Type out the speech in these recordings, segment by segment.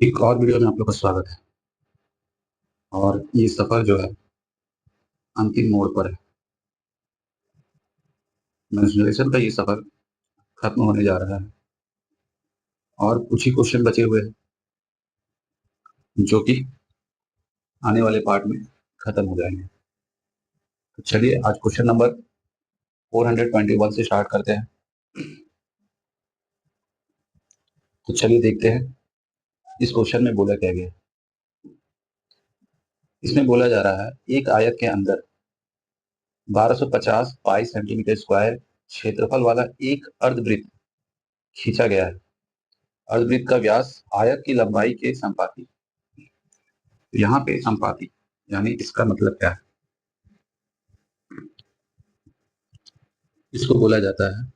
एक और वीडियो में आप लोग का स्वागत है। और ये सफ़र जो है अंतिम मोड़ पर है। मेंस्ट्रुएशन का ये सफ़र खत्म होने जा रहा है और कुछ ही क्वेश्चन बचे हुए हैं जो कि आने वाले पार्ट में खत्म हो जाएंगे। तो चलिए आज क्वेश्चन नंबर 421 से स्टार्ट करते हैं। तो चलिए देखते हैं इस क्वेश्चन में बोला क्या गया है। इसमें बोला जा रहा है एक आयत के अंदर 1250 पाई सेंटीमीटर स्क्वायर क्षेत्रफल वाला एक अर्धवृत्त खींचा गया है। अर्धवृत्त का व्यास आयत की लंबाई के संपाती। यहाँ पे संपाती यानी इसका मतलब क्या है? इसको बोला जाता है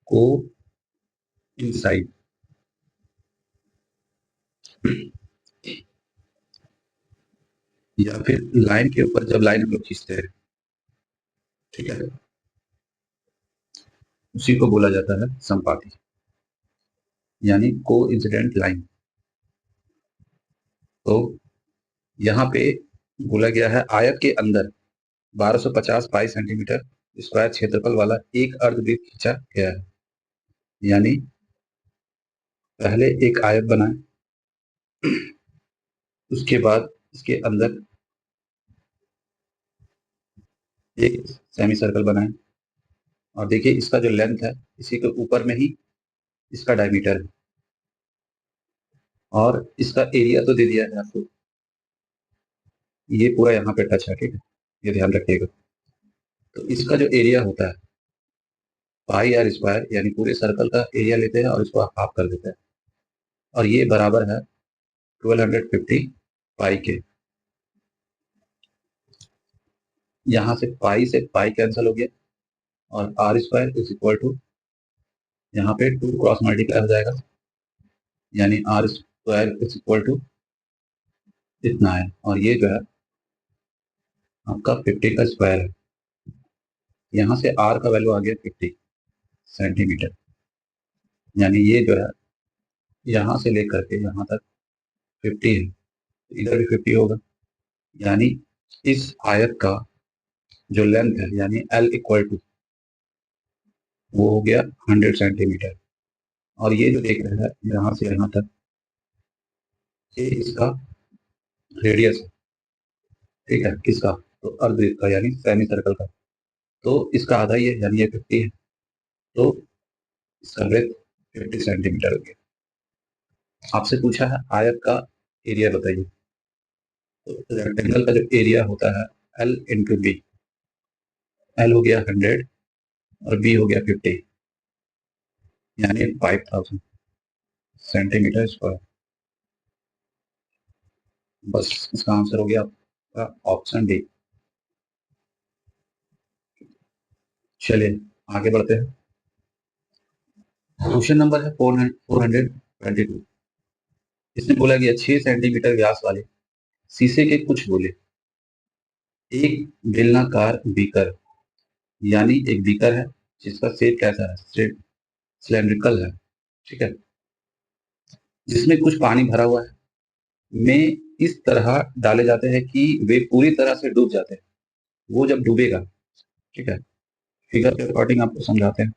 को इंसाइड। या फिर लाइन के ऊपर जब लाइन हम लोग खींचते हैं, ठीक है, उसी को बोला जाता है संपाती यानी को इंसिडेंट लाइन। तो यहाँ पे बोला गया है आयत के अंदर 1250 पाई सेंटीमीटर स्क्वायर क्षेत्रफल वाला एक अर्धवृत्त खींचा गया है। यानी पहले एक आयत बनाए, उसके बाद इसके अंदर एक सेमी सर्कल बनाए और देखिए इसका जो लेंथ है इसी के ऊपर में ही इसका डायमीटर है और इसका एरिया तो दे दिया है आपको। ये पूरा यहाँ पे टच है, ठीक है, ये ध्यान रखिएगा। तो इसका जो एरिया होता है पाई आर स्क्वायर यानी पूरे सर्कल का एरिया लेते हैं और इसको हाफ कर देते हैं और ये बराबर है 1250 पाई के। यहाँ से पाई कैंसिल हो गया और r square is equal to यहाँ पे 2 क्रॉस मल्टीप्लाई हो जाएगा यानी r square is equal to इतना है और ये जो है आपका 50 का स्क्वायर है। यहाँ से आर का वैल्यू आ गया 50 सेंटीमीटर यानी ये जो है यहाँ से लेकर के यहाँ तक 50 है, इधर भी 50 होगा। यानी इस आयत का जो लेंथ है यानी एल इक्वल टू वो हो गया 100 सेंटीमीटर और ये जो देख रहे हैं यहाँ से यहाँ तक ये इसका रेडियस है, ठीक है, किसका? तो अर्धवृत्त का यानी सेमी सर्कल का। तो इसका आधा ही है यानी ये 50 है, तो इसका ब्रेथ 50 सेंटीमीटर हो गया। आपसे पूछा है आयत का एरिया बताइए। तो रेक्टेंगल का जो एरिया होता है एल इंटू बी। एल हो गया 100 और बी हो गया 50 यानी 5000 सेंटीमीटर स्क्वायर। बस इसका आंसर हो गया आपका ऑप्शन डी। चलिए आगे बढ़ते हैं। क्वेश्चन नंबर है 422। इसमें बोला गया 6 सेंटीमीटर व्यास वाले शीशे के कुछ गोले एक बेलनाकार बीकर यानी एक बीकर है जिसका शेप कैसा है? सिलेंड्रिकल है, ठीक है, जिसमें कुछ पानी भरा हुआ है, में इस तरह डाले जाते हैं कि वे पूरी तरह से डूब जाते हैं। वो जब डूबेगा, ठीक है, फिगर के अकॉर्डिंग आपको समझाते हैं।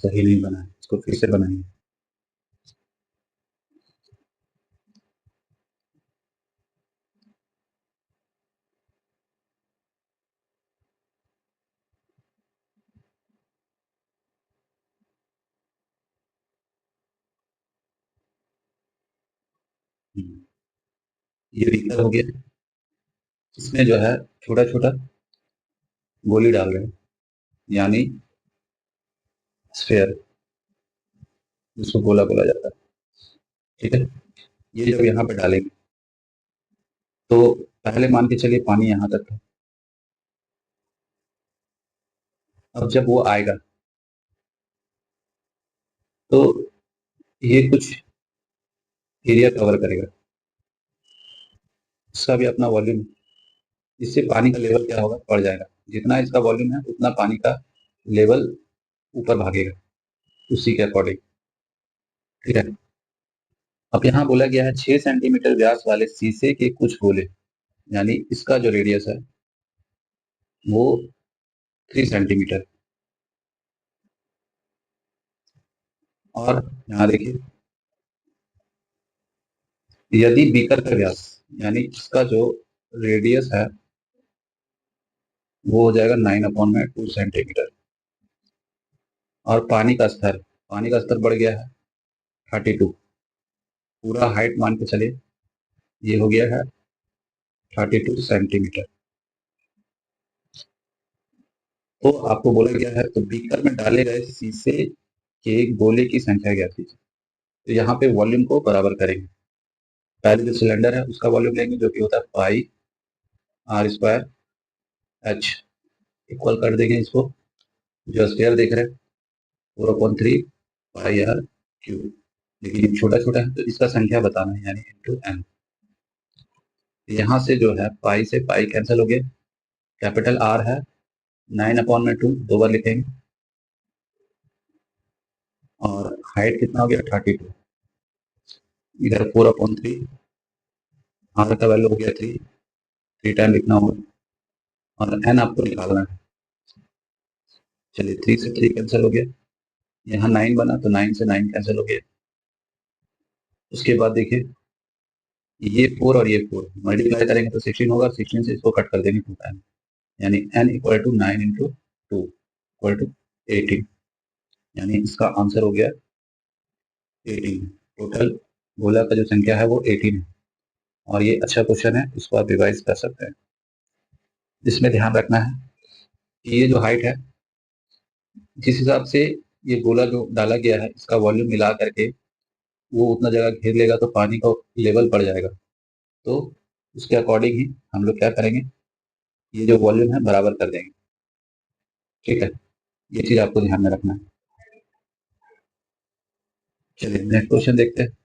सही नहीं बना है, इसको फिर से बनाएंगे। ये बीकर हो गया, इसमें जो है छोटा छोटा गोली डाल रहे हैं यानी स्फेयर, जिसको गोला बोला जाता है, ठीक है। ये जब यहाँ पे डालेंगे तो पहले मान के चलिए पानी यहाँ तक है। अब जब वो आएगा तो ये कुछ एरिया कवर करेगा, इसका भी अपना वॉल्यूम, इससे पानी का लेवल क्या होगा, बढ़ जाएगा। जितना इसका वॉल्यूम है उतना पानी का लेवल ऊपर भागेगा उसी के अकॉर्डिंग। ठीक है। अब यहाँ बोला गया है 6 सेंटीमीटर व्यास वाले शीशे के कुछ गोले, यानी इसका जो रेडियस है वो 3 सेंटीमीटर। और यहाँ देखिए, यदि बीकर का व्यास, यानी इसका जो रेडियस है वो हो जाएगा 9/2 सेंटीमीटर। और पानी का स्तर बढ़ गया है 32, पूरा हाइट मान के चले, ये हो गया है 32 सेंटीमीटर। तो आपको बोला गया है तो बीकर में डाले गए शीशे के गोले की संख्या ज्ञात कीजिए। तो यहाँ पे वॉल्यूम को बराबर करेंगे। पहले जो सिलेंडर है उसका वॉल्यूम लेंगे जो कि होता है पाई आर स्क्वायर एच, इक्वल कर देंगे इसको, जो स्क्वायर देख रहे हैं 4/3 पाई आर क्यूब, लेकिन ये छोटा छोटा है तो इसका संख्या बताना है, यानी इंटू एन। यहाँ से जो है पाई से पाई कैंसिल हो गया, कैपिटल आर है 9/2, 2 बार लिखेंगे, और हाइट कितना हो गया 32, इधर 4/3, आर का वैल्यू हो गया 3 टाइम लिखना होगा, और एन आपको निकालना है। चलिए 3 से 3 कैंसिल हो गया, यहाँ 9 बना तो 9 से 9 कैंसिल हो गया। उसके बाद देखिए ये 4 और ये 4 मल्टीप्लाई करेंगे तो 16 होगा, 16 से इसको कट कर देंगे 2 टाइम, यानी n equal to 9 into 2 equal to 18, यानी इसका आंसर हो गया 18। टोटल गोला का जो संख्या है वो 18 है। और ये अच्छा क्वेश्चन है, इसको आप रिवाइज कर सकते हैं। इसमें ध्यान रखना है कि ये जो हाइट है, जिस हिसाब से ये गोला जो डाला गया है इसका वॉल्यूम मिला करके वो उतना जगह घेर लेगा तो पानी का लेवल बढ़ जाएगा। तो उसके अकॉर्डिंग ही हम लोग क्या करेंगे, ये जो वॉल्यूम है बराबर कर देंगे। ठीक है, ये चीज आपको ध्यान में रखना है। चलिए नेक्स्ट क्वेश्चन देखते हैं।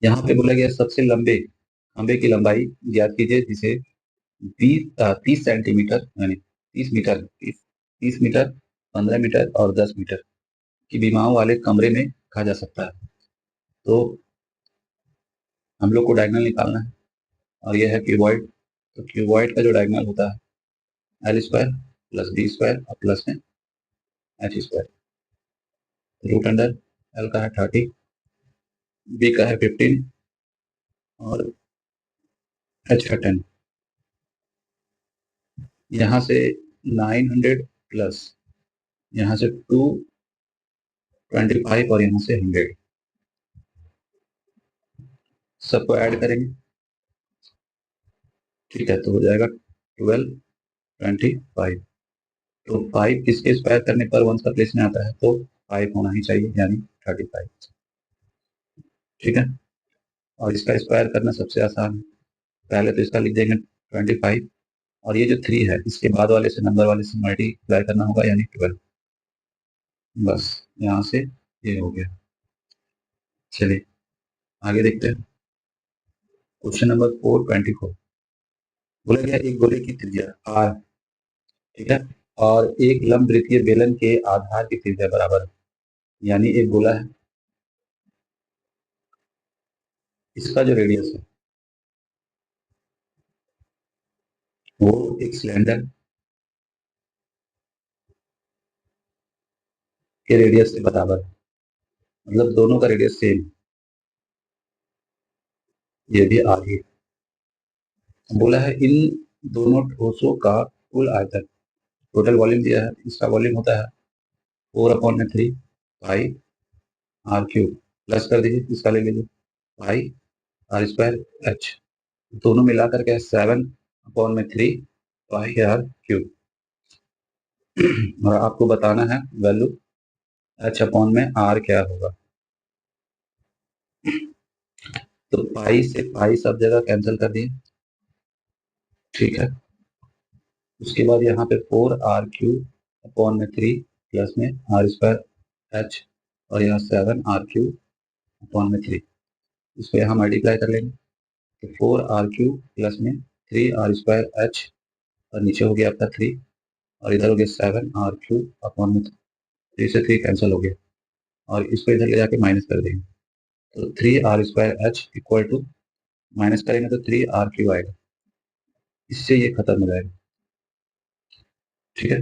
यहाँ पे बोला गया सबसे लंबे खंभे की लंबाई ज्ञात कीजिए जिसे 30 सेंटीमीटर, यानी 30 मीटर, 30 मीटर, 15 मीटर और 10 मीटर की विमाओं वाले कमरे में रखा जा सकता है। तो हम लोग को डायगोनल निकालना है, और यह है क्यूबॉइड। तो क्यूबॉइड का जो डायगोनल होता है l square plus b square और प्लस में h square. Root under l का है 30, बी का है 15 और एच का 10। यहाँ से 900 प्लस यहाँ से 225 और यहाँ से 100, सबको ऐड करेंगे। ठीक है, तो हो जाएगा 1225। तो 5 इसके स्क्वायर करने पर 1 का प्लेस में आता है तो 5 होना ही चाहिए, यानी 35। ठीक है, और इसका स्क्वायर करना सबसे आसान है। पहले तो इसका लिख देंगे 25, और ये जो 3 है इसके बाद वाले से नंबर वाले से मल्टीप्लाई करना होगा, यानी 12। बस यहाँ से ये हो गया। चलिए आगे देखते हैं। क्वेश्चन नंबर 424 बोला गया एक गोले की त्रिज्या r, ठीक है, और एक लंब वृत्तीय बेलन के आधार की त्रिज्या बराबर है। यानी एक गोला है, इसका जो रेडियस है वो एक सिलेंडर के रेडियस के बराबर है, मतलब दोनों का रेडियस सेम। ये भी आगे बोला है इन दोनों ठोसों का कुल आयतन, टोटल वॉल्यूम दिया है, इसका वॉल्यूम होता है 4/3 पाई आर क्यूब, प्लस कर दीजिए इसका ले लीजिए पाई आर स्क्वायर एच, दोनों मिलाकर के 7/3 पाई आर क्यूब। और आपको बताना है वैल्यू h/में आर क्या होगा। तो पाई से पाई सब जगह कैंसिल कर दिए। ठीक है, उसके बाद यहाँ पे 4r³ प्लस में आर स्क्वायर एच, और यहाँ 7r³ 3, इसको यहाँ मल्टीप्लाई कर लेंगे। तो 4r³ प्लस में 3r² और नीचे हो गया आपका 3 और इधर हो गया 7r³ अपॉन में 3 से 3 कैंसिल हो गया और इसको इधर ले जाके माइनस कर देंगे तो 3r² इक्वल टू माइनस करेंगे तो 3r³ आएगा, इससे ये खत्म हो जाएगा। ठीक है,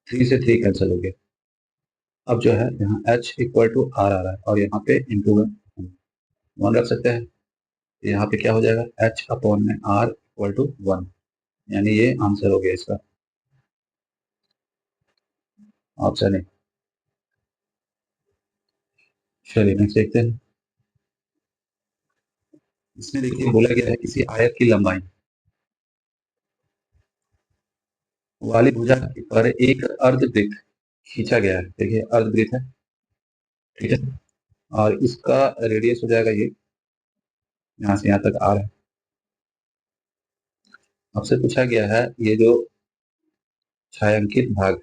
3 से 3 कैंसिल हो गया। अब जो है यहाँ h इक्वल टू r आ रहा है और यहाँ पे इंटू 1 रख सकते हैं। यहाँ पे क्या हो जाएगा, h अपॉन में r इक्वल टू 1, यानी ये आंसर हो गया इसका ऑप्शन है। चलिए नेक्स्ट देखते हैं। इसमें देखिए बोला गया है किसी आयत की लंबाई वाली भुजा पर एक अर्धवृत्त खींचा गया है। देखिए अर्धवृत्त है, ठीक है, और इसका रेडियस हो जाएगा ये, यहाँ से यहाँ तक r है। आपसे पूछा गया है ये जो छायांकित भाग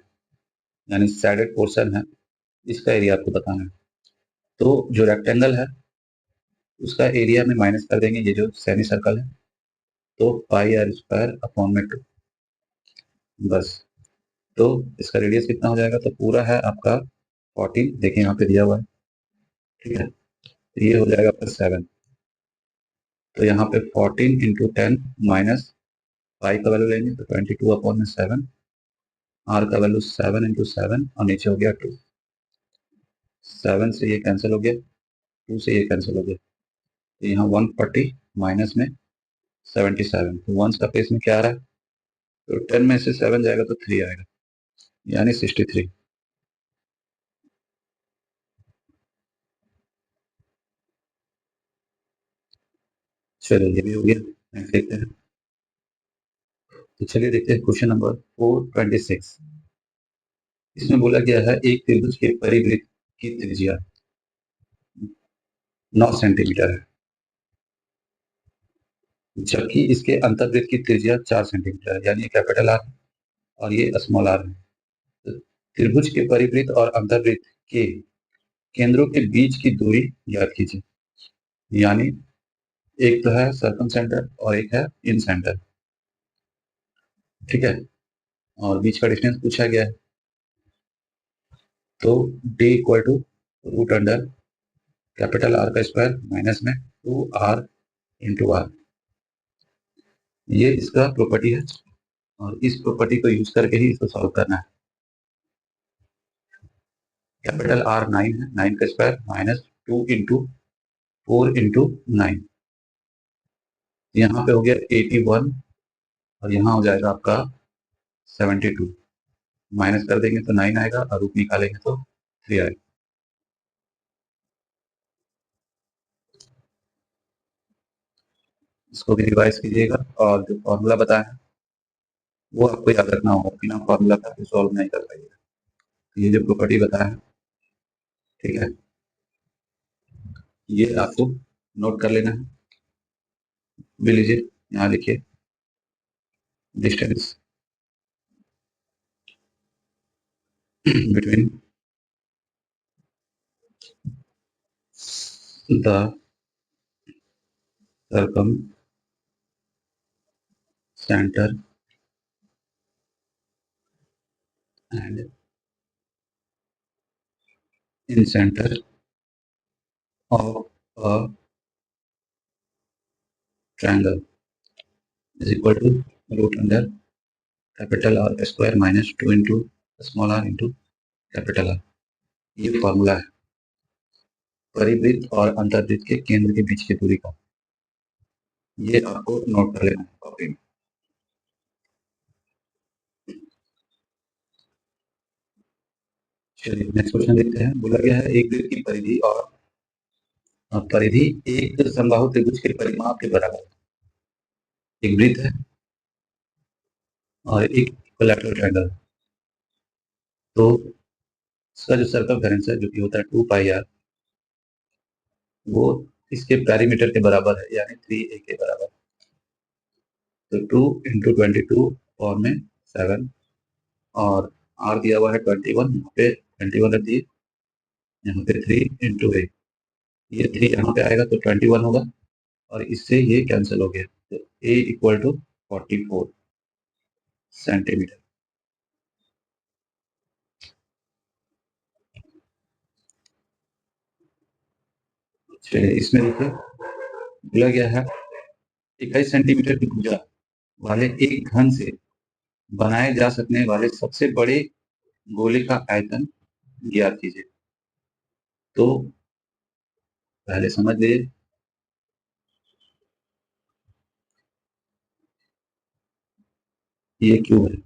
यानी शेडेड पोर्शन है, इसका एरिया आपको बताना है। तो जो रेक्टेंगल है उसका एरिया में माइनस कर देंगे ये जो सेमी सर्कल है, तो πr² अपॉन में 2, बस। तो इसका रेडियस कितना हो जाएगा, तो पूरा है आपका 14, देखिए यहाँ पे दिया हुआ है, ठीक है, तो ये हो जाएगा आपका 7। तो यहाँ पे 14 इंटू 10 माइनस पाई का वैल्यू लेंगे तो 22 अपॉन में 7, आर का वैल्यू 7 इंटू 7 और नीचे हो गया 2। 7 से ये कैंसिल हो गया, 2 से ये कैंसिल हो गया, तो यहाँ 140 माइनस में 77, तो वंस का प्लेस में क्या आ रहा है, तो 10 में से 7 जाएगा तो 3 आएगा, यानी 63। चलो ये भी हो गया। नेक्स्ट देखते हैं। तो चलिए देखते हैं क्वेश्चन नंबर 426। इसमें बोला गया है एक त्रिभुज के परिवृत्त की त्रिज्या 9 सेंटीमीटर है, जबकि इसके अंतर्वृत्त की त्रिज्या 4 सेंटीमीटर है, यानी ये कैपिटल आर और ये स्मॉल आर है। तो त्रिभुज के परिवृत्त और अंतर्वृत्त के केंद्रों के बीच की दूरी ज्ञात कीजिए। यानी एक तो है सर्कम सेंटर और एक है इन सेंटर, ठीक है, और बीच का डिस्टेंस पूछा गया है। तो d equal to root under capital r का स्क्वायर माइनस में 2r इंटू आर, ये इसका प्रॉपर्टी है और इस प्रॉपर्टी को यूज करके ही इसको सॉल्व करना है। कैपिटल आर 9 है, 9 का स्क्वायर माइनस 2 इंटू 4 इंटू 9, यहाँ पे हो गया 81 और यहाँ हो जाएगा आपका 72, माइनस कर देंगे तो 9 आएगा और रूट निकालेंगे तो 3 आएगा। इसको भी रिवाइज कीजिएगा और जो फॉर्मूला बताया है वो आपको याद रखना होगा, बिना फॉर्मूला का सॉल्व नहीं कर पाइएगा। तो ये जो प्रॉपर्टी बताया है, ठीक है, ये आपको नोट कर लेना है। भी लीजिए, यहाँ लिखिए distance between the circum center and in center of a triangle is equal to root under capital r square minus 2 into small r into capital r. ये फॉर्मूला है परिवृत्त और अंतर्वृत्त के केंद्र के बीच की दूरी का, ये आपको नोट कर लेना है कॉपी में। चलिए नेक्स्ट क्वेश्चन देखते हैं। बोला गया है एक वृत्त की परिधि और परिधि एक समबाहु त्रिभुज के परिमाप के बराबर है। एक वृत्त है और एक इक्विलैटरल ट्रायंगल, तो इसका जो सर्कमफेरेंस है जो कि होता है 2πr, वो इसके पेरीमीटर के बराबर है, यानी 3a के बराबर। तो 2 इंटू 22 और में 7 और r दिया हुआ है 21, यहाँ पे 21 रख दिए, यहाँ पे 3 इंटू 8, ये 3 यहाँ पे आएगा तो 21 होगा और इससे ये कैंसिल हो गया, तो a इक्वल टू 44 सेंटीमीटर। चलिए इसमें देखिए बोला गया है 21 सेंटीमीटर की भुजा वाले एक घन से बनाए जा सकने वाले सबसे बड़े गोले का आयतन ज्ञात कीजिए। तो पहले समझ लीजिए ये क्यों है,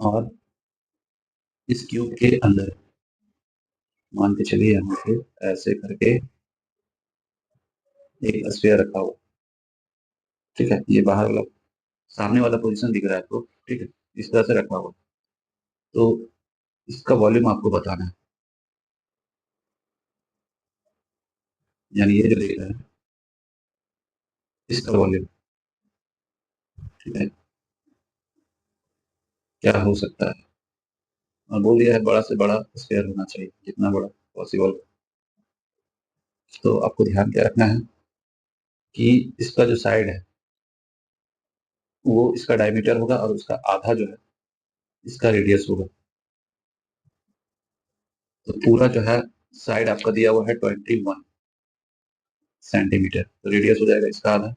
और इस क्यूब के अंदर मान के चलिए यहाँ पे ऐसे करके एक स्फीयर रखा हुआ, ठीक है, ये बाहर वाला सामने वाला पोजीशन दिख रहा है आपको, ठीक है, इस तरह से रखा हुआ। तो इसका वॉल्यूम आपको बताना है, यानी ये जो देख रहे हैं इसका वॉल्यूम, ठीक है, क्या हो सकता है। और बोल दिया है बड़ा से बड़ा स्फीयर होना चाहिए, जितना बड़ा पॉसिबल। तो आपको ध्यान क्या रखना है कि इसका जो साइड है वो इसका डायमीटर होगा और उसका आधा जो है इसका रेडियस होगा। तो पूरा जो है साइड आपका दिया हुआ है 21 सेंटीमीटर, तो रेडियस हो जाएगा इसका आधा।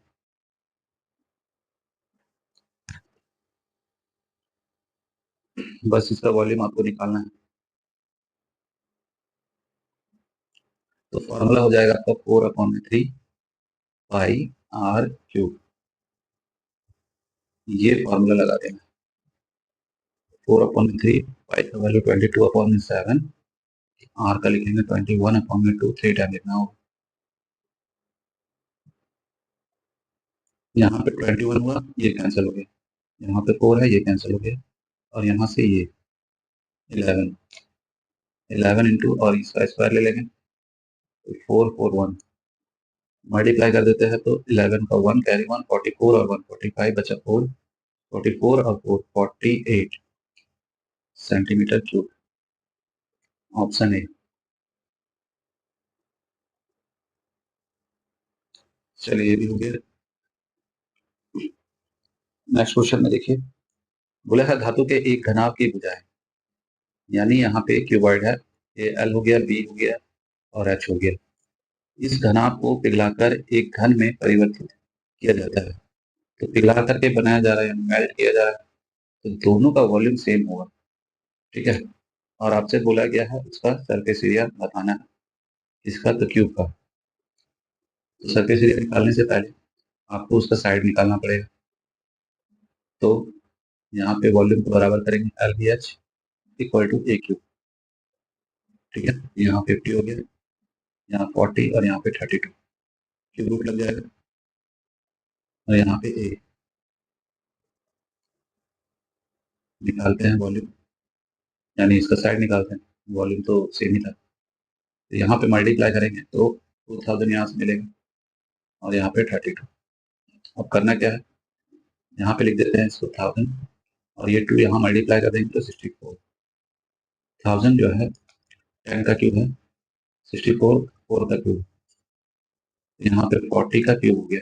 बस इसका वॉल्यूम आपको निकालना है। तो फॉर्मूला हो जाएगा आपका 4/3 पाई आर क्यूब, ये फॉर्मूला लगा देना। 4/3 पाई का वैल्यू 22/7, आर का लिखेंगे 21/2, 3 टाइम लिखना होगा। यहाँ पे 21 हुआ, ये कैंसिल हो गया, यहाँ पे 4 है, ये कैंसिल हो गया, और यहाँ से ये 11, 11 इंटू और इसका स्क्वायर ले लेंगे, तो 441 मल्टीप्लाई कर देते हैं, तो 11 का 1 कैरी 1, 44 और 1 45 बचा 4, 44 और 4 48 सेंटीमीटर क्यूब, ऑप्शन ए। चलिए ये भी हो गया। नेक्स्ट क्वेश्चन में देखिए बोला है धातु के एक घनाभ की भुजा है, यानी यहाँ पे क्यूबॉइड है, ये एल हो गया, बी हो गया और एच हो गया। इस घनाभ को पिघलाकर एक घन में परिवर्तित किया जाता है। तो पिघला करके बनाया जा रहा है, यानी मेल्ट किया जा रहा है, तो दोनों का वॉल्यूम सेम होगा, ठीक है। और आपसे बोला गया है उसका सरफेस एरिया बताना है, इसका तो क्यूब का। तो सरफेस एरिया निकालने से पहले आपको उसका साइड निकालना पड़ेगा। तो यहाँ पे वॉल्यूम को बराबर करेंगे, l b h equal to a cube, ठीक है। यहाँ 50 हो गया, यहाँ 40 और यहाँ पे 32 क्यूब रूट लग जाएगा, और यहाँ पे ए निकालते हैं वॉल्यूम, यानी इसका साइड निकालते हैं, वॉल्यूम तो सेम ही था। तो यहाँ पे मल्टीप्लाई करेंगे तो 2000 यहाँ से मिलेगा, और यहाँ पे 32। अब करना क्या है, यहाँ पे लिख देते हैं इसको 1000, और ये 2 यहाँ मल्टीप्लाई कर देंगे तो 64। 1000 जो है 10 का क्यूब है, 64 4 का क्यूब, यहाँ पे 40 का क्यूब हो गया।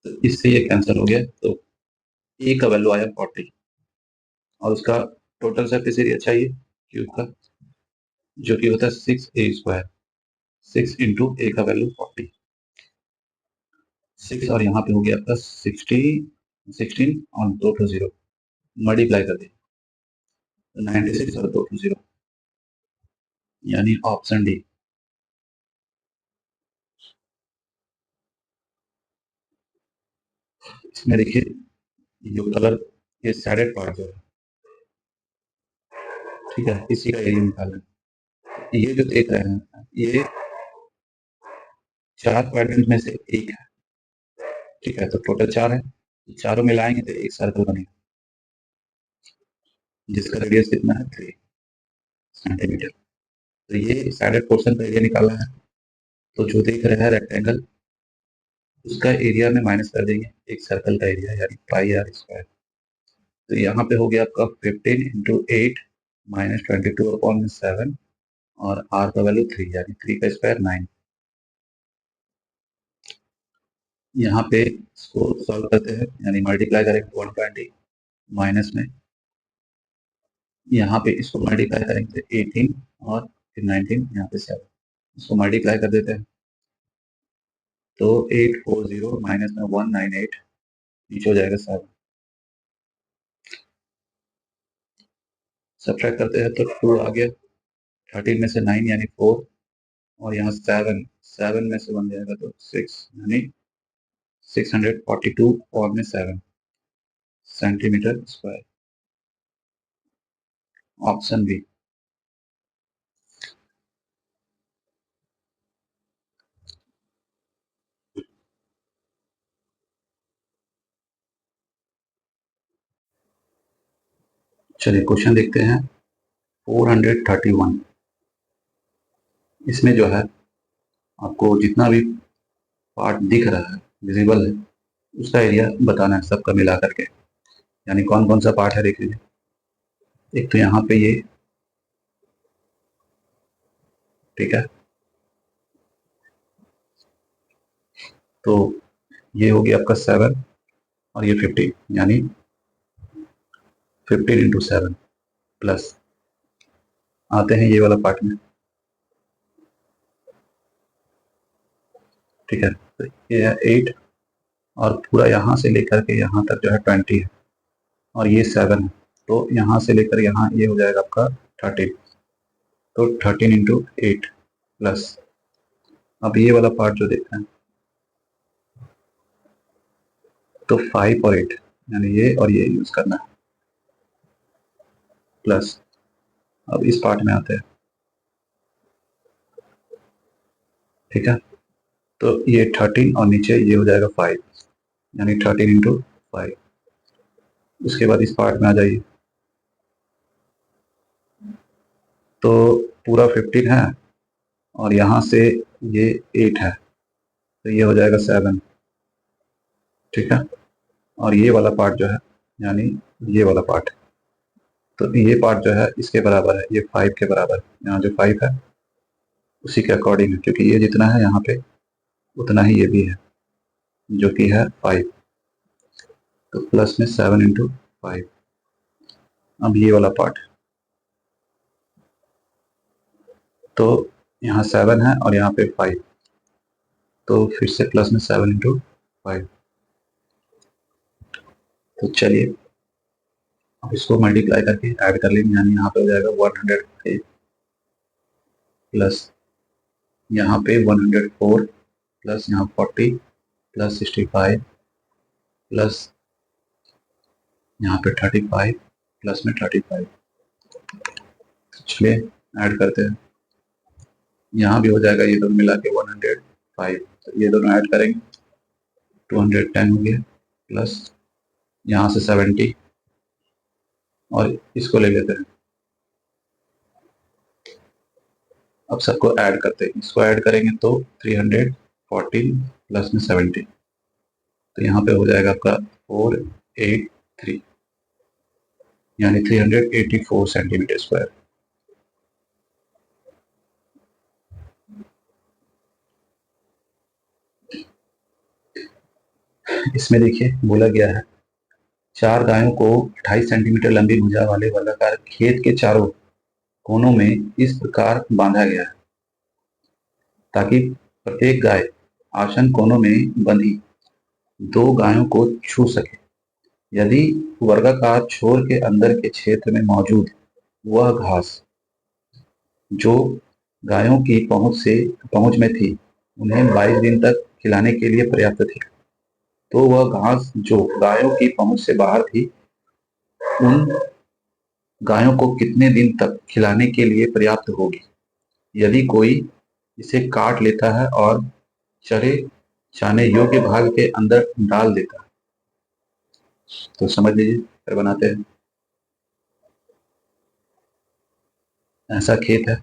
तो इससे ये कैंसिल हो गया, तो ए का वैल्यू आया 40, और उसका टोटल सरफेस एरिया चाहिए क्यूब का, जो कि होता है 6a², 6 इंटू ए का वैल्यू 40, 6 और यहाँ पे हो गया आपका 16 और 2 0 मल्टीप्लाई कर दिया, तो 96 और 2 0, यानी ऑप्शन डी। इसमें देखिए जो कलर ये सैडेड पार्ट जो है, ठीक है, इसी का एरिया निकालना है। ये जो देख रहे हैं ये 4 क्वाड्रेंट में से एक है, ठीक है, तो टोटल 4 है, चारों मिलाएंगे तो एक सर्कल बनेगा, जिसका रेडियस कितना है 3 सेंटीमीटर। तो ये सैडेड पोर्शन का एरिया निकालना है, तो जो देख रहे हैं रेक्टेंगल, उसका एरिया में माइनस कर देंगे एक सर्कल का एरिया, यानी पाई आर स्क्वायर। तो यहाँ पे हो गया आपका 15 × 8 - 22/7, और आर का वैल्यू 3, यानी 3 का स्क्वायर 9। यहाँ पे इसको सॉल्व करते हैं, यानी मल्टीप्लाई करेंगे 120 माइनस में, यहाँ पे इसको मल्टीप्लाई करेंगे 18 और फिर 19, यहाँ पे 7, इसको मल्टीप्लाई कर देते हैं। तो 840 माइनस में 198, नीचे हो जाएगा 7। सब्ट्रैक्ट करते हैं तो 2 आ गया, 13 में से 9 यानी 4, और यहाँ 7, 7 में से 1 जाएगा तो 6, यानी 642 और में 7 सेंटीमीटर स्क्वायर। Option b. चलिए क्वेश्चन देखते हैं। 431, इसमें जो है आपको जितना भी पार्ट दिख रहा है, विजिबल है, उसका एरिया बताना है सबका मिला करके। यानी कौन कौन सा पार्ट है देख लीजिए। एक तो यहाँ पे ये, ठीक है, तो ये हो गया आपका 7 और ये 15, यानी 15 × 7 प्लस, आते हैं ये वाला पार्ट में, ठीक है। तो ये है 8, और पूरा यहाँ से लेकर के यहाँ तक जो है 20 है, और ये 7 है, तो यहाँ से लेकर यहाँ ये हो जाएगा आपका 13। तो 13 × 8 प्लस, अब ये वाला पार्ट जो देखते हैं, तो 5 और 8, यानी ये और ये यूज करना है, प्लस। अब इस पार्ट में आते हैं, ठीक है। तो ये 13 और नीचे ये हो जाएगा 5, यानी 13 × 5। उसके बाद इस पार्ट में आ जाइए, तो पूरा 15 है, और यहाँ से ये 8 है, तो ये हो जाएगा 7, ठीक है। और ये वाला पार्ट जो है, यानी ये वाला पार्ट, तो ये पार्ट जो है इसके बराबर है, ये 5 के बराबर है। यहाँ जो 5 है उसी के अकॉर्डिंग है, क्योंकि ये जितना है यहाँ पे उतना ही ये भी है, जो कि है 5। तो प्लस में 7 × 5। अब ये वाला पार्ट, तो यहाँ 7 है और यहाँ पे 5, तो फिर से प्लस में 7 × 5। तो चलिए अब इसको मल्टीप्लाई करके ऐड कर लेंगे, यानी यहाँ पे हो जाएगा 100 प्लस यहाँ पे 104 प्लस यहाँ 40 प्लस 65 प्लस यहाँ पे 35 प्लस में 35। चलिए ऐड करते हैं, यहाँ भी हो जाएगा ये दोनों मिला के 105, तो ये दोनों ऐड करेंगे 210 हो गया, प्लस यहाँ से 70, और इसको ले लेते हैं। अब सबको ऐड करते हैं, इसको ऐड करेंगे तो 314 प्लस में 70, तो यहाँ पे हो जाएगा आपका 483, यानी 384 सेंटीमीटर स्क्वायर। इसमें देखिए बोला गया है 4 गायों को 28 सेंटीमीटर लंबी भुजा वाले वर्गाकार खेत के चारों कोनों में इस प्रकार बांधा गया है ताकि प्रत्येक गाय आसन कोनों में बंधी 2 गायों को छू सके। यदि वर्गाकार छोर के अंदर के क्षेत्र में मौजूद वह घास जो गायों की पहुंच में थी उन्हें 22 दिन तक खिलाने के लिए पर्याप्त थी, तो वह घास जो गायों की पहुंच से बाहर थी उन गायों को कितने दिन तक खिलाने के लिए पर्याप्त होगी यदि कोई इसे काट लेता है और चरे जाने योग्य भाग के अंदर डाल देता है। तो समझ लीजिए, फिर बनाते हैं। ऐसा खेत है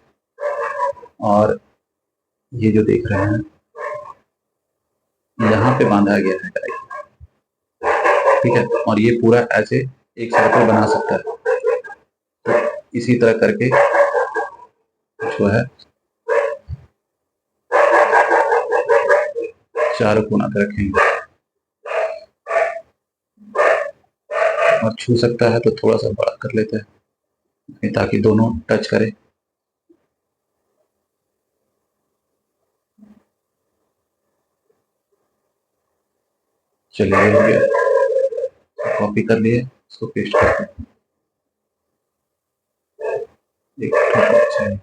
और ये जो देख रहे हैं यहाँ पे बांधा गया है डाई, ठीक है, और ये पूरा ऐसे एक सर्कल बना सकता है। तो इसी तरह करके जो है चारों कोना पे रखेंगे, और छू सकता है तो थोड़ा सा बड़ा कर लेते हैं ताकि दोनों टच करे। चलिए हो गया, कॉपी कर लिए, इसको पेस्ट करते हैं। एक अच्छा है,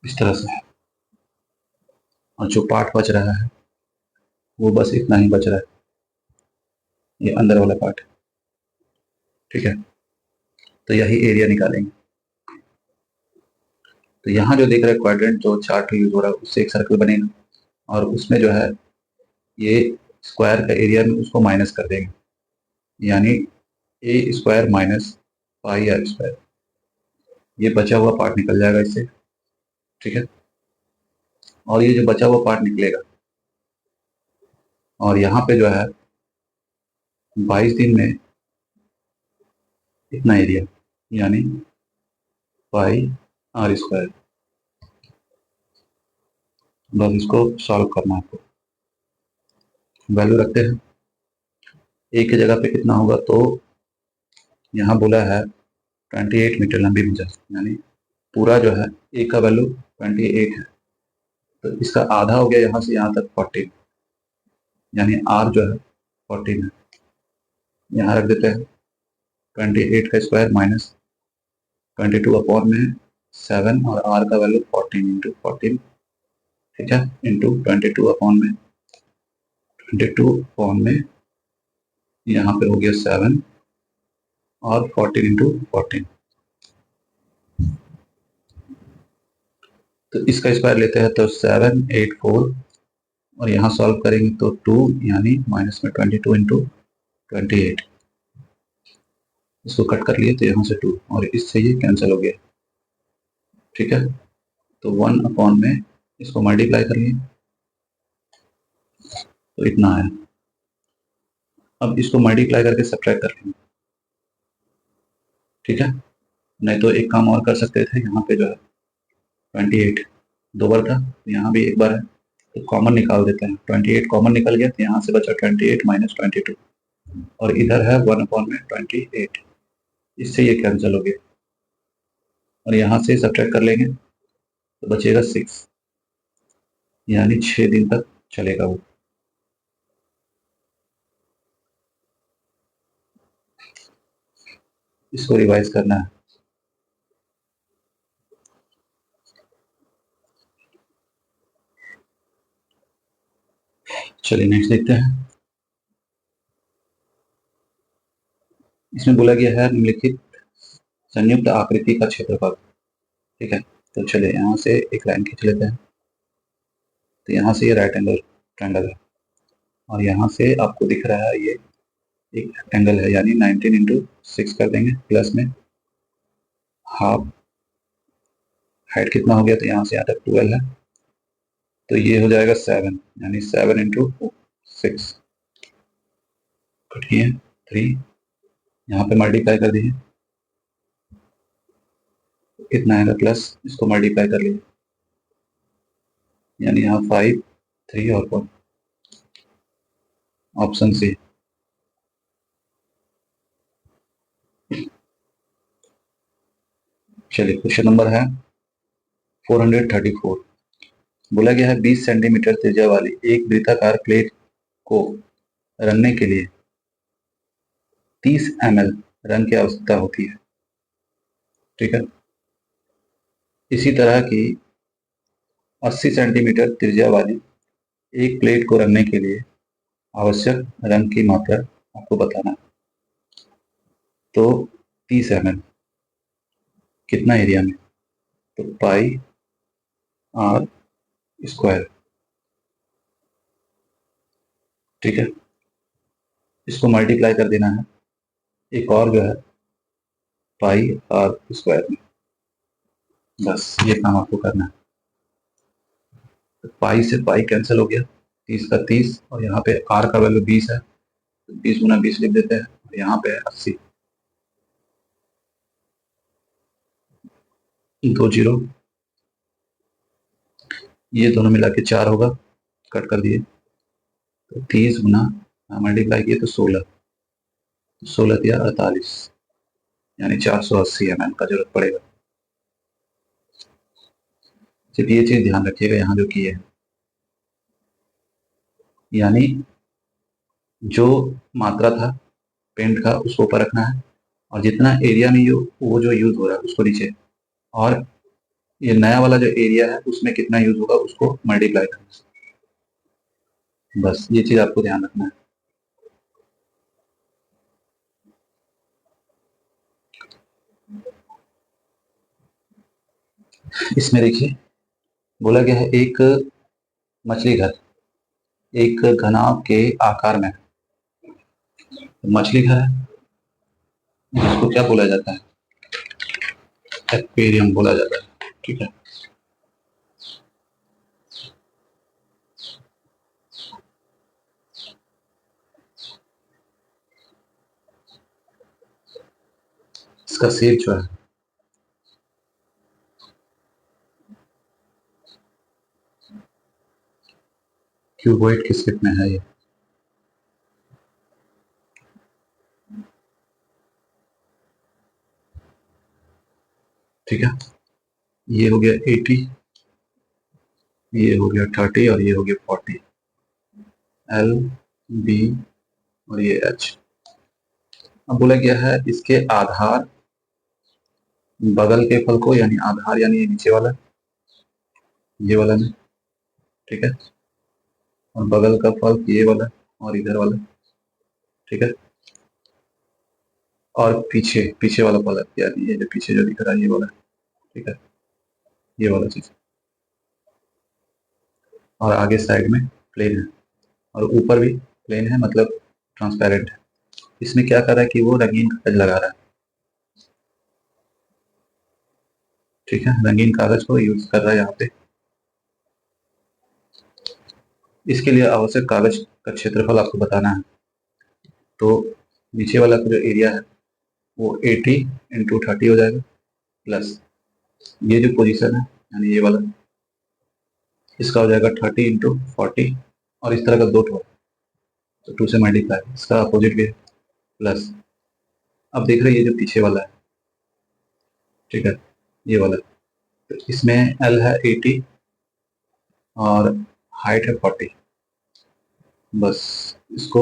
इस तरह से। और जो पार्ट बच रहा है वो बस इतना ही बच रहा है, ये अंदर वाला पार्ट, ठीक है। तो यही एरिया निकालेंगे। तो यहाँ जो देख रहे हैं क्वाड्रेंट जो चार्ट यूज हो रहा है उससे एक सर्कल बनेगा, और उसमें जो है ये स्क्वायर का एरिया में उसको माइनस कर देंगे, यानी a square minus pi r square, ये बचा हुआ पार्ट निकल जाएगा इससे, ठीक है। और ये जो बचा हुआ पार्ट निकलेगा, और यहाँ पे जो है 22 दिन में इतना एरिया, यानी पाई आर स्क्वायर। बस इसको सॉल्व करना है आपको। वैल्यू रखते हैं, ए की जगह पे कितना होगा, तो यहाँ बोला है 28 मीटर लंबी भुजा, यानी पूरा जो है ए का वैल्यू 28 है, तो इसका आधा हो गया यहाँ से यहाँ तक 40, यानी आर जो है 14 है। यहाँ रख देते हैं 28 का स्क्वायर माइनस 22 अपॉन में 7, और आर का वैल्यू 14 इंटू 14, ठीक है, इंटू 22 अपॉन में 22 अपॉन में यहाँ पे हो गया 7, और 14 इंटू 14। तो इसका स्क्वायर लेते हैं तो 784, और यहाँ सॉल्व करेंगे तो 2, यानी माइनस में 22 इंटू 28, इसको कट कर लिए तो यहाँ से 2, और इससे ये कैंसिल हो गया, ठीक है। तो 1 अपॉन में इसको मल्टीप्लाई कर लिए तो इतना आया। अब इसको मल्टीप्लाई करके सब्ट्रैक्ट कर लेंगे, ठीक है। नहीं तो एक काम और कर सकते थे, यहाँ पे जो है 28 दो बार था, यहाँ भी एक बार है, तो कॉमन निकाल देते हैं। 28 कॉमन निकल गया तो यहाँ से बचा 28 माइनस 22, और इधर है 1 अपॉन में 28, इससे ये कैंसिल हो गया, और यहाँ से सब्ट्रैक्ट कर लेंगे तो बचेगा 6, यानी 6 दिन तक चलेगा वो। इसको रिवाइज करना है। चलिए नेक्स्ट देखते हैं। इसमें बोला गया है निम्नलिखित संयुक्त आकृति का क्षेत्रफल, ठीक है। तो चलिए यहाँ से एक लाइन खींच लेते हैं। तो यहाँ से ये राइट एंगल ट्रायंगल है, और यहाँ से आपको दिख रहा है ये एक एंगल है, यानी 19 इंटू 6 कर देंगे, प्लस में हाफ, हाइट कितना हो गया, तो यहाँ से यहाँ तक 12 है, तो ये हो जाएगा 7, यानी 7 इंटू 6, कटिए 3, यहाँ पे मल्टीप्लाई कर दिए, कितना आएगा प्लस, इसको मल्टीप्लाई कर लिए, यानी यहाँ 5, 3 और 4, ऑप्शन सी। चलिए क्वेश्चन नंबर है 434। बोला गया है 20 सेंटीमीटर त्रिज्या वाली एक वृत्ताकार प्लेट को रखने के लिए 30 ml रंग की आवश्यकता होती है। ठीक है, इसी तरह की 80 सेंटीमीटर त्रिज्या वाली एक प्लेट को रंगने के लिए आवश्यक रंग की मात्रा आपको बताना है। तो 30 ml कितना एरिया में, तो पाई आर स्क्वायर। ठीक है, इसको मल्टीप्लाई कर देना है एक और जो है पाई आर स्क्वायर में। बस ये काम आपको करना है। तो पाई से पाई कैंसिल हो गया, 30 का 30, और यहाँ पे आर का वैल्यू 20 है, तो 20 गुना 20 लिख देते हैं, और यहाँ पे है 80। 2 जीरो, ये दोनों मिला के 4 होगा, कट कर दिए। तो 30 गुना मल्टीप्लाई किए तो 16, 16 दिया 48, यानी 480 ml का जरूरत पड़ेगा। सिर्फ ये चीज ध्यान रखिएगा यहाँ जो किए है, यानी जो मात्रा था पेंट का उसको ऊपर रखना है, और जितना एरिया में वो जो यूज हो रहा है उसको नीचे, और ये नया वाला जो एरिया है उसमें कितना यूज होगा उसको मल्टीप्लाई करना है। बस ये चीज आपको ध्यान रखना है। इसमें देखिए बोला गया है एक मछली घर एक घनाभ के आकार में। मछली घर है, इसको क्या बोला जाता है, एक्वेरियम बोला जाता है। ठीक है, इसका शेप जो है क्यूबॉइड के शेप में है ये। ठीक है, ये हो गया 80, ये हो गया 30, और ये हो गया 40, एल बी और ये एच। अब बोला गया है इसके आधार बगल के फल को, यानी आधार यानी ये नीचे वाला, ये वाला में। ठीक है, और बगल का फल ये वाला और इधर वाला। ठीक है, और पीछे पीछे वाला फल यानी ये जो पीछे जो दिख रहा है ये वाला। ठीक है, ये वाला चीज, और आगे साइड में प्लेन है, और ऊपर भी प्लेन है, मतलब ट्रांसपेरेंट है। इसमें क्या कर रहा है कि वो रंगीन कागज लगा रहा है। ठीक है, रंगीन कागज को यूज कर रहा है यहाँ पे। इसके लिए आवश्यक कागज का क्षेत्रफल आपको बताना है। तो नीचे वाला जो एरिया है वो 80 इंटू 30 हो जाएगा, प्लस ये जो पोजीशन है यानी ये वाला, इसका हो जाएगा 30 इंटू 40, और इस तरह का दो ठो, तो 2 से मल्टीप्लाई, इसका अपोजिट भी है, प्लस अब देख रहे हैं ये जो पीछे वाला है। ठीक है, ये वाला, तो इसमें एल है 80 और हाइट है 40। बस इसको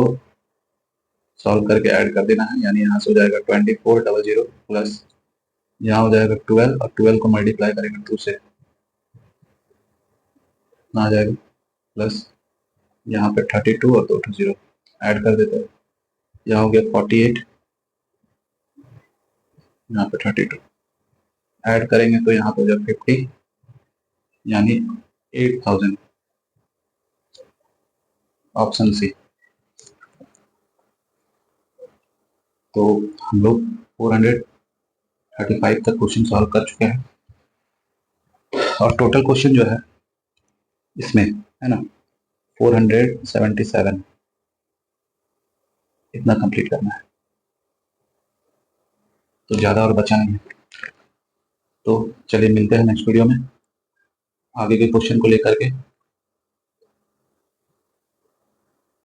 सॉल्व करके ऐड कर देना है, यानी यहाँ से हो जाएगा 2400 प्लस यहाँ हो जाएगा 12, और 12 को मल्टीप्लाई करेंगे 2 से, आ जाएगा, प्लस यहाँ पे 32 और 2 जीरो ऐड कर देते हैं, यहाँ हो गया 48, यहाँ पे 32 ऐड करेंगे तो यहाँ पे हो जाएगा 50, यानी 8000, ऑप्शन सी। तो हम लोग 435 तक क्वेश्चन सॉल्व कर चुके हैं, और टोटल क्वेश्चन जो है इसमें है ना 477 इतना कंप्लीट करना है, तो ज़्यादा और बचा नहीं है। तो चलिए मिलते हैं नेक्स्ट वीडियो में आगे के क्वेश्चन को लेकर के।